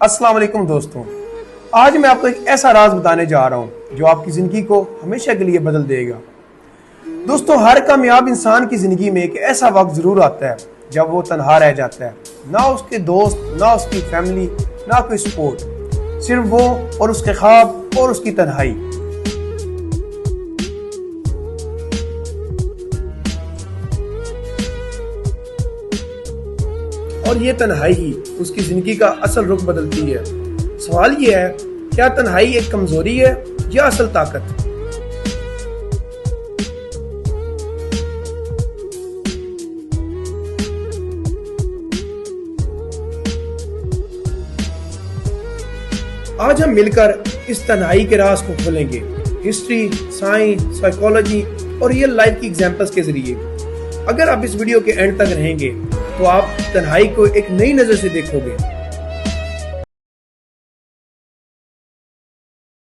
अस्सलाम वालेकुम दोस्तों, आज मैं आपको एक ऐसा राज बताने जा रहा हूँ जो आपकी ज़िंदगी को हमेशा के लिए बदल देगा। दोस्तों, हर कामयाब इंसान की ज़िंदगी में एक ऐसा वक्त ज़रूर आता है जब वो तन्हा रह जाता है। ना उसके दोस्त, ना उसकी फैमिली, ना कोई सपोर्ट, सिर्फ वो और उसके ख्वाब और उसकी तन्हाई। और ये तन्हाई ही उसकी जिंदगी का असल रुख बदलती है। सवाल ये है, क्या तन्हाई एक कमजोरी है या असल ताकत? आज हम मिलकर इस तन्हाई के राज को खोलेंगे, हिस्ट्री, साइंस, साइकोलॉजी और रियल लाइफ की एग्जांपल्स के जरिए। अगर आप इस वीडियो के एंड तक रहेंगे तो आप तन्हाई को एक नई नजर से देखोगे।